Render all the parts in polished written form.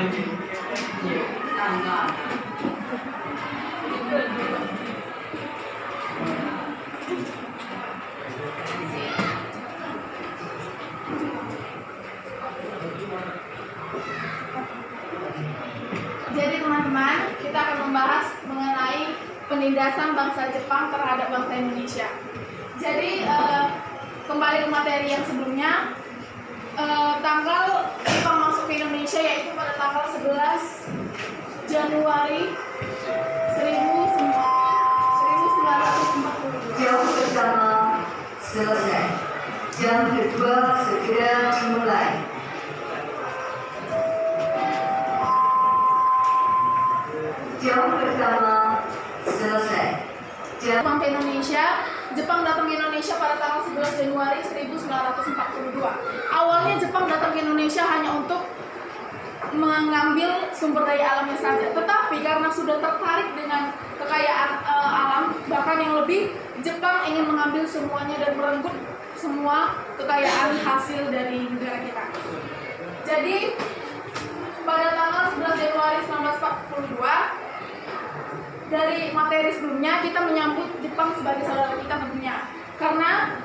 Jadi teman-teman, kita akan membahas mengenai penindasan bangsa Jepang terhadap bangsa Indonesia. Jadi kembali ke materi yang sebelumnya, tanggal Jepang masuk ke Indonesia yaitu pada tanggal 11 Januari 1942. Jam pertama selesai, jam kedua segera dimulai. Jam pertama selesai. Jepang ke Indonesia. Jepang datang ke Indonesia pada tanggal 11 Januari 1942. Awalnya Jepang datang ke Indonesia hanya untuk mengambil sumber daya alamnya saja. Tetapi karena sudah tertarik dengan kekayaan alam, bahkan yang lebih, Jepang ingin mengambil semuanya dan merenggut semua kekayaan hasil dari negara kita. Jadi pada tanggal 11 Januari 1942, dari materi sebelumnya kita menyambut Jepang sebagai saudara kita tentunya, karena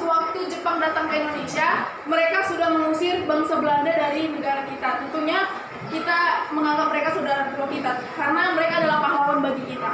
sewaktu Jepang datang ke Indonesia, mereka sudah mengusir bangsa Belanda dari negara kita. Tentunya kita menganggap mereka saudara kedua kita karena mereka adalah pahlawan bagi kita.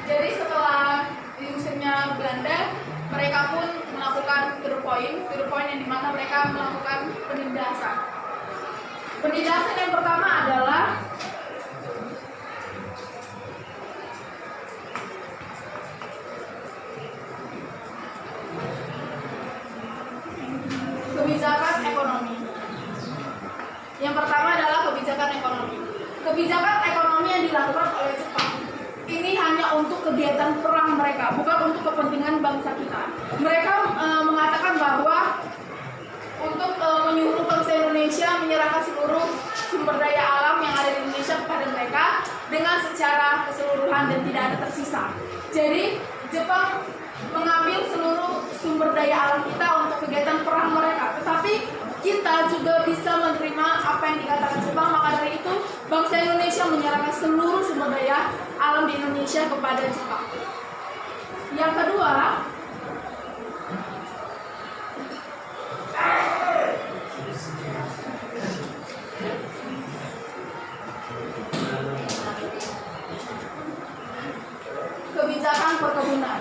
Jadi setelah diusirnya Belanda, mereka pun melakukan to the point yang dimana mereka melakukan penindasan. Penindasan yang pertama adalah kebijakan ekonomi. Yang pertama adalah kebijakan ekonomi. Kebijakan ekonomi yang dilakukan oleh Jepang ini hanya untuk kegiatan perang mereka, bukan untuk kepentingan bangsa kita. Mereka mengatakan bahwa untuk menyuruh bangsa Indonesia menyerahkan seluruh sumber daya alam yang ada di Indonesia kepada mereka dengan secara keseluruhan dan tidak ada tersisa. Jadi Jepang mengambil seluruh sumber daya alam kita untuk kegiatan perang mereka, tetapi kita juga bisa menerima apa yang dikatakan Jepang. Maka dari itu bangsa Indonesia menyerahkan seluruh sumber daya alam di Indonesia kepada Jepang. Yang kedua, kebijakan perkebunan.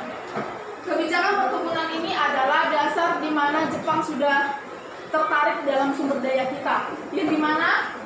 Kebijakan perkebunan ini adalah dasar di mana Jepang sudah tertarik dalam sumber daya kita. Yang dimana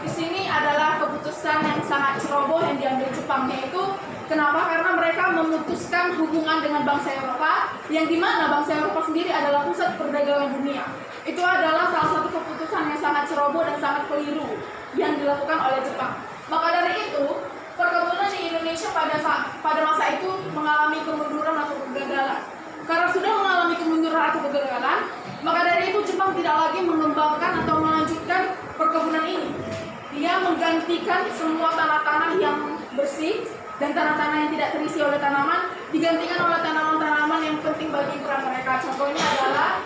di sini adalah keputusan yang sangat ceroboh yang diambil Jepang, yaitu kenapa? Karena mereka memutuskan hubungan dengan bangsa Eropa, yang dimana bangsa Eropa sendiri adalah pusat perdagangan dunia. Itu adalah salah satu keputusan yang sangat ceroboh dan sangat keliru yang dilakukan oleh Jepang. Maka dari itu, perkebunan di Indonesia pada masa itu mengalami kemunduran atau kegagalan. Karena sudah mengalami kemunduran atau kegagalan, maka dari itu Jepang tidak lagi mengembangkan atau melanjutkan perkebunan ini. Dia menggantikan semua tanah-tanah yang bersih dan tanah-tanah yang tidak terisi oleh tanaman digantikan oleh tanaman-tanaman yang penting bagi perang mereka. Contohnya adalah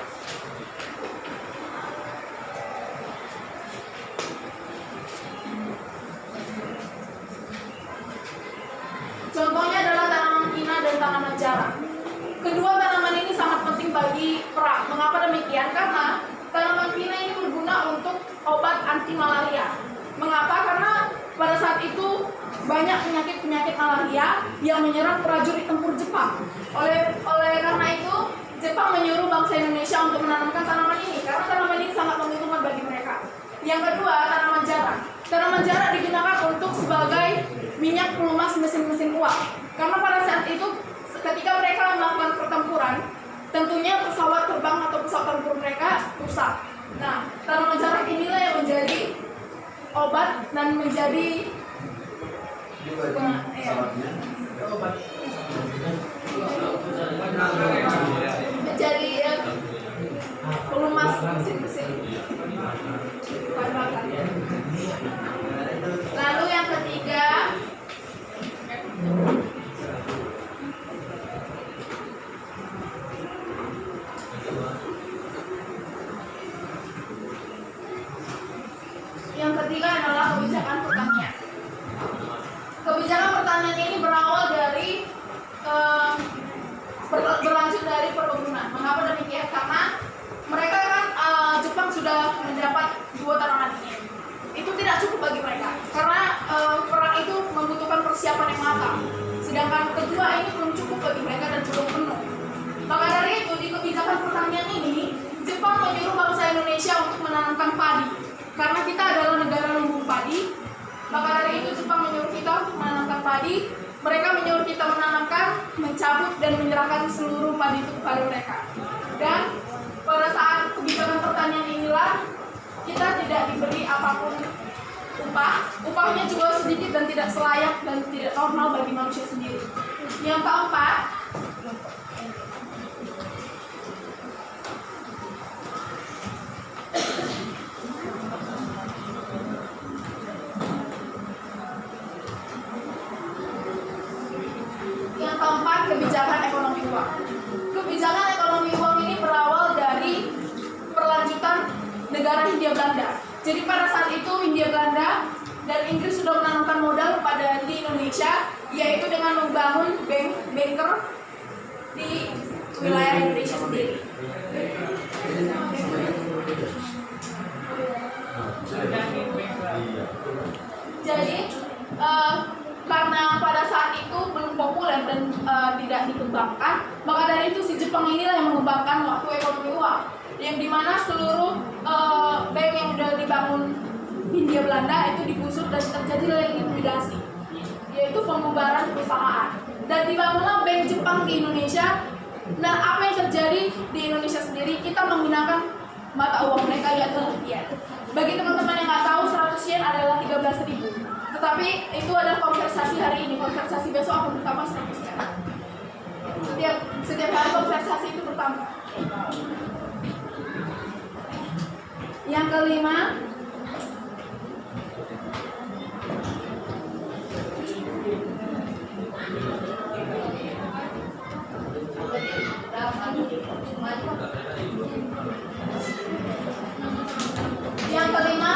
tanaman kina dan tanaman jarak. Kedua tanaman ini sangat penting bagi perang. Mengapa demikian? Karena tanaman kina ini berguna untuk obat anti malaria. Mengapa? Karena pada saat itu banyak penyakit-penyakit malaria yang menyerang prajurit tempur Jepang. Oleh karena itu, Jepang menyuruh bangsa Indonesia untuk menanamkan tanaman ini karena tanaman ini sangat menguntungkan bagi mereka. Yang kedua, tanaman jarak. Tanaman jarak digunakan untuk sebagai minyak pelumas mesin-mesin uang. Karena pada saat itu ketika mereka melakukan pertempuran, tentunya pesawat terbang atau pesawat tempur mereka rusak. Nah, tanaman jarak inilah yang menjadi obat dan menjadi pelumas mesin-mesin. Lalu yang ketiga, ketiga adalah kebijakan pertanian. Kebijakan pertanian ini berawal dari berlanjut dari perkebunan. Mengapa demikian? Karena mereka kan Jepang sudah mendapat 2 tanaman ini. Itu tidak cukup bagi mereka karena perang itu membutuhkan persiapan yang matang. Sedangkan kedua ini belum cukup bagi mereka dan belum penuh. Maka dari itu di kebijakan pertanian ini Jepang menyuruh bangsa Indonesia untuk menanamkan padi. Karena kita adalah negara lumbung padi, maka dari itu Jepang menyuruh kita untuk menanamkan padi. Mereka menyuruh kita menanamkan, mencabut dan menyerahkan seluruh padi itu kepada mereka. Dan pada saat kebijakan pertanian inilah kita tidak diberi apapun upah. Upahnya juga sedikit dan tidak selayak dan tidak normal bagi manusia sendiri. Yang keempat, kebijakan ekonomi uang. Kebijakan ekonomi uang ini berawal dari perlanjutan negara Hindia Belanda. Jadi pada saat itu Hindia Belanda dan Inggris sudah menanamkan modal di Indonesia, yaitu dengan membangun banker di wilayah Indonesia sendiri. Jadi karena pada saat itu belum populer dan tidak dikembangkan, maka dari itu si Jepang inilah yang mengembangkan waktu ekonomi uang, yang dimana seluruh bank yang sudah dibangun Hindia Belanda itu digusur dan terjadi likuidasi, yaitu pembubaran perusahaan. Dan dibangunlah bank Jepang di Indonesia. Nah, apa yang terjadi di Indonesia sendiri? Kita menggunakan mata uang mereka yaitu yen. Bagi teman-teman yang nggak tahu, 100 yen adalah 13.000. Tetapi itu adalah konversasi hari ini, konversasi besok akan bertambah 100 yen. Setiap hari konversasi itu bertambah. Yang kelima,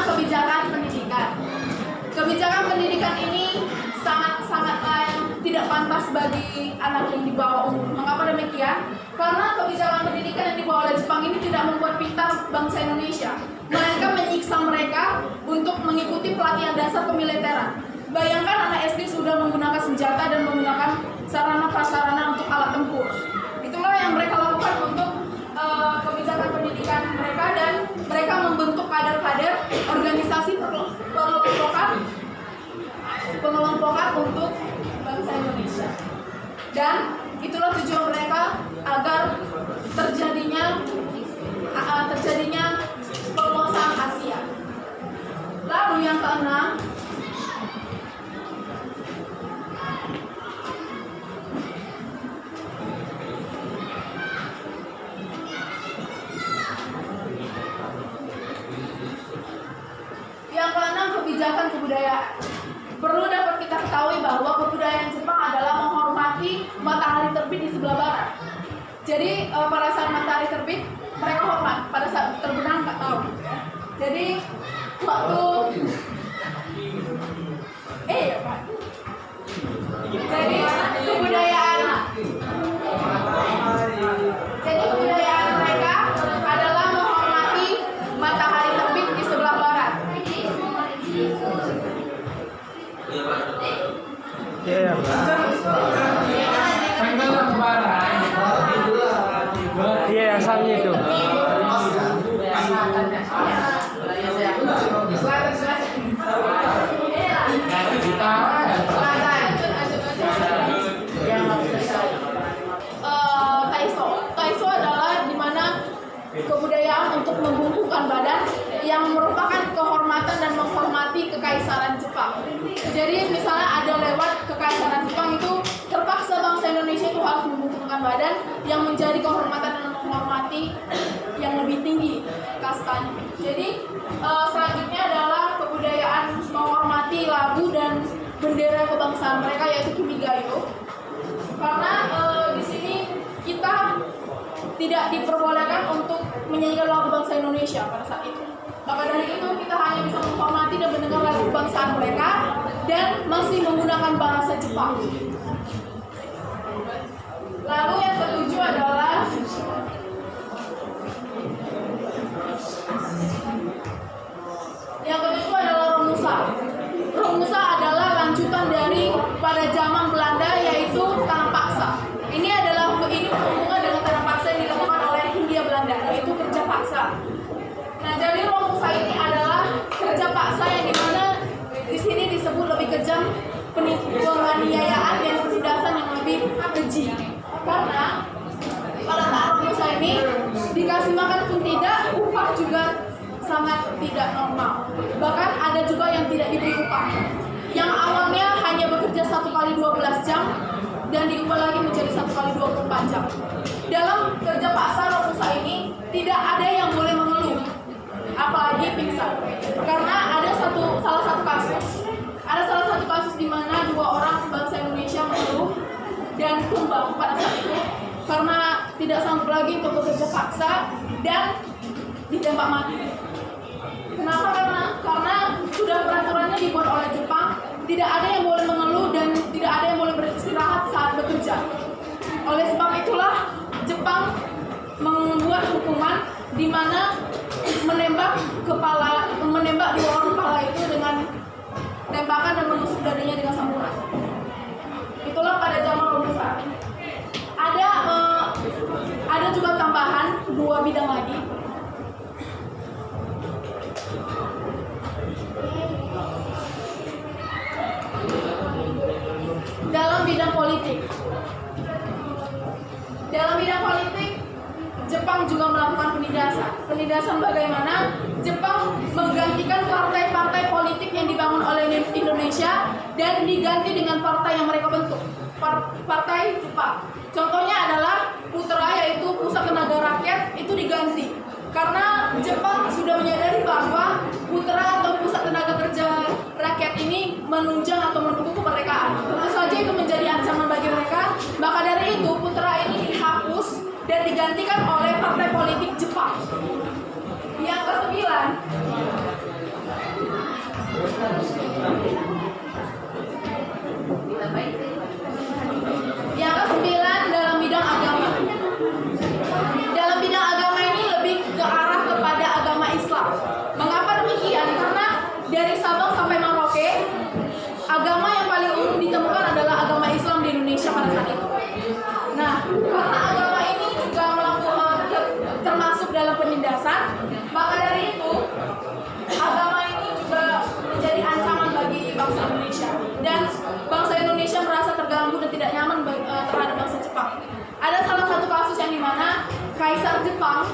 kebijakan pendidikan. Kebijakan pendidikan ini sangat-sangatlah tidak pantas bagi anak yang di bawah umur. Mengapa demikian? Karena kebijakan pendidikan yang dibawa oleh Jepang ini tidak membuat pintar bangsa Indonesia. Mereka menyiksa mereka untuk mengikuti pelatihan dasar kemiliteran. Bayangkan anak SD sudah menggunakan senjata dan menggunakan sarana prasarana untuk alat tempur. Itulah yang mereka lakukan untuk kebijakan pendidikan mereka, dan mereka membentuk kader-kader organisasi pengelompokan untuk bangsa Indonesia. Dan itulah tujuan mereka agar terjadinya penguasaan Asia. Lalu yang keenam, kebijakan kebudayaan. Perlu dapat kita ketahui bahwa kebudayaan Jepang adalah menghormati matahari terbit di sebelah barat. Jadi pada saat matahari terbit mereka hormat, pada saat terbenam nggak tahu. Jadi waktu kebudayaan mereka adalah menghormati matahari terbit di sebelah barat. Iya, yang salnya itu. Taiso adalah dimana kebudayaan untuk membungkukkan badan yang merupakan kehormatan dan menghormati kekaisaran Jepang. Jadi misalnya ada lewat kekaisaran Jepang itu, terpaksa bangsa Indonesia itu harus membungkukkan badan yang menjadi kehormatan dan menghormati yang lebih tinggi kastanya. Jadi selanjutnya adalah kebudayaan menghormati lagu dan bendera kebangsaan mereka, yaitu Kimigayo. Karena di sini kita tidak diperbolehkan untuk menyanyikan lagu bangsa Indonesia pada saat itu. Maka dari itu kita hanya bisa menghormati dan mendengar lagu kebangsaan mereka dan masih menggunakan bahasa Jepang. Lalu yang ketujuh adalah Romusa. Romusa adalah lanjutan dari pada zaman Belanda, yaitu tanam paksa. Ini berhubungan dengan tanam paksa yang dilakukan oleh Hindia Belanda, yaitu kerja paksa. Nah, jadi Romusa ini adalah kerja paksa yang dimana di sini disebut lebih kejam, penganiayaan dan penindasan yang lebih keji. Karena pada saat Romusa ini dikasih makan pun tidak, upah juga sangat tidak normal. Bahkan ada juga yang tidak diberi upah. Yang awalnya hanya bekerja 1 kali 12 jam dan diubah lagi menjadi 1 kali 24 jam. Dalam kerja paksa Romusa ini tidak ada yang boleh mengeluh, apalagi pingsan. Karena ada salah satu kasus di mana 2 orang bangsa Indonesia mengeluh dan tumbang pada saat itu karena tidak sanggup lagi untuk bekerja paksa dan ditembak mati. Kenapa? Karena sudah peraturannya dibuat oleh Jepang, tidak ada yang boleh mengeluh dan tidak ada yang boleh beristirahat saat bekerja. Oleh sebab itulah Jepang membuat hukuman di mana menembak 2 orang kepala itu dengan tembakan dan menusuk dadinya dengan samurai. Itulah pada zaman Romusa. Ada juga tambahan 2 bidang lagi. Dalam bidang politik, Jepang juga melakukan penindasan. Penindasan bagaimana? Jepang menggantikan partai-partai politik yang dibangun oleh Indonesia dan diganti dengan partai yang mereka bentuk, partai Jepang. Contohnya adalah Putra, yaitu Pusat Tenaga Rakyat, itu diganti karena Jepang sudah menyadari bahwa Putra atau Pusat Tenaga Kerja Rakyat ini menunjang atau mendukung kemerdekaan. Tentu saja itu menjadi ancaman bagi mereka. Maka dari itu Putra ini dihapus dan digantikan oleh partai politik Jepang. Yang ke-9, dalam bidang agama. Dalam bidang agama ini lebih ke arah kepada agama Islam. Mengapa demikian? Karena dari Sabang sampai Merauke, agama yang paling umum ditemukan adalah agama Islam di Indonesia pada saat itu. Nah, karena agama ini juga termasuk dalam penindasan, maka dari itu agama ini juga menjadi ancaman bagi bangsa Indonesia. Dan bangsa Indonesia merasa terganggu dan tidak nyaman terhadap bangsa Jepang. Ada salah satu kasus yang dimana Kaisar Jepang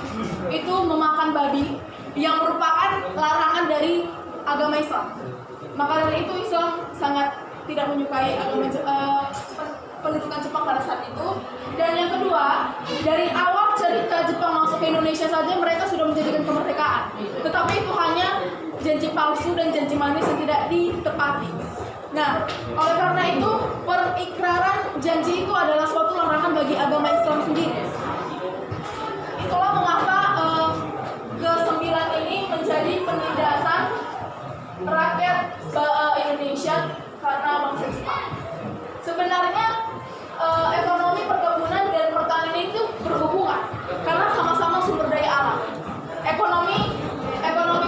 itu memakan babi yang merupakan larangan dari agama Islam. Maka dari itu Islam sangat tidak menyukai pendudukan Jepang pada saat itu. Dan yang kedua, dari awal cerita Jepang masuk ke Indonesia saja mereka sudah menjadikan kemerdekaan. Tetapi itu hanya janji palsu dan janji manis yang tidak ditepati. Nah, oleh karena itu perikraran janji itu adalah suatu larangan bagi agama Islam sendiri. Itulah mengapa ke-9 ini menjadi penindasan rakyat Indonesia karena bangsa Jepang. Sebenarnya ekonomi perkebunan dan pertanian itu berhubungan karena sama-sama sumber daya alam. Ekonomi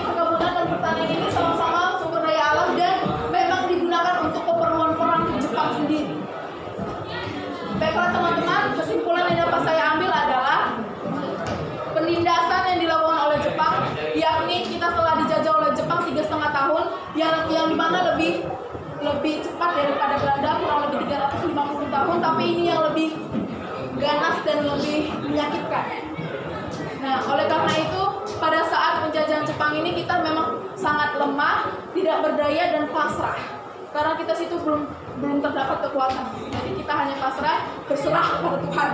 perkebunan dan pertanian ini sama-sama sumber daya alam dan memang digunakan untuk keperluan perang Jepang sendiri. Baiklah teman-teman, kesimpulan yang dapat saya ambil adalah penindasan yang dilakukan oleh Jepang, yakni kita telah dijajah oleh Jepang 3,5 tahun, yang dimana lebih cepat daripada Belanda, kurang lebih 350 tahun, tapi ini yang lebih ganas dan lebih menyakitkan. Nah, oleh karena itu pada saat penjajahan Jepang ini kita memang sangat lemah, tidak berdaya dan pasrah. Karena kita situ belum terdapat kekuatan. Jadi kita hanya pasrah, berserah pada Tuhan.